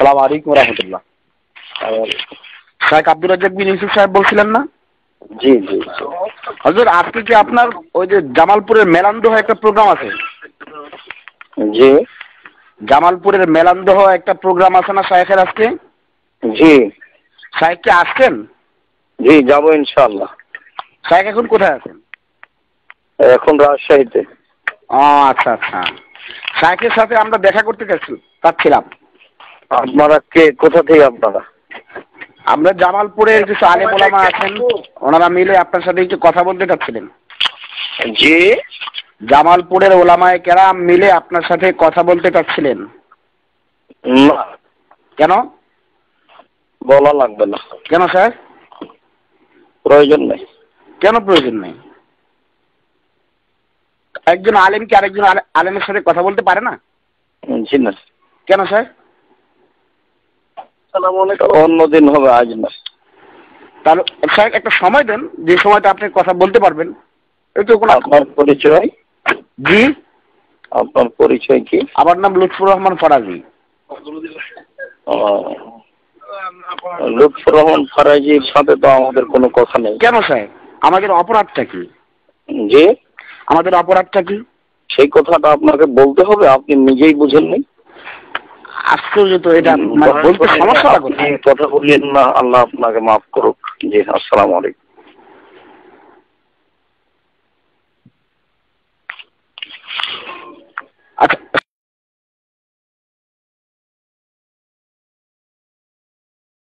আসসালামু আলাইকুম রহমতুল্লাহ। শাইখ আব্দুর রাজ্জাক বিন ইউসুফ সাহেব বলছিলেন না? জি জি। হযরত আজকে কি আপনার ওই যে জামালপুরের মেলান্দহ একটা প্রোগ্রাম আছে? জি জামালপুরের মেলান্দহ একটা প্রোগ্রাম আছে না শাইখের আজকে? জি শাইখ কি আসছেন? জি, যাবো ইনশাআল্লাহ। শাইখ এখন কোথায় আছেন? এখন রাজশাহীতে। ও আচ্ছা আচ্ছা, শাইখের সাথে আমরা দেখা করতে চাচ্ছিলাম। আপনারা কে, কোথা থেকে আপনারা? আমরা জামালপুরের কিছু আলেম ওলামা আছেন, ওনারা মিলে আপনার সাথে একটু কথা বলতে চাচ্ছিলেন। জি, জামালপুরের ওলামায়ে কেরাম মিলে আপনার সাথে কথা বলতে চাচ্ছিলেন। না, কেন? বলা লাগবে না। কেন স্যার? প্রয়োজন নেই। কেন প্রয়োজন নেই? একজন আলেম কি আরেকজন আলেমের সাথে কথা বলতে পারে না? জি না। কেন স্যার? অন্যদিন হবে, আজ না। তাহলে স্যার একটা সময় দেন, যে সময়টা আপনি কথা বলতে পারবেন। একটু কোনো আপনার পরিচয়? জি, আপনার পরিচয় কি? আমার নাম লুৎফুর রহমান ফরাজি। লুৎফুর রহমান ফরাজির সাথে তো আমাদের কোনো কথা নেই। কেন স্যার? আমাদের অপরাধটা কি? জি, আমাদের অপরাধটা কি? সেই কথাটা আপনাকে বলতে হবে, আপনি নিজেই বুঝেননি। আশ্চর্য তো, এটা মানে বলতে সমস্যাটা কোথায়? কথা বললেন না, আল্লাহ আপনাকে মাফ করুক। জি, আসসালামু আলাইকুম। আচ্ছা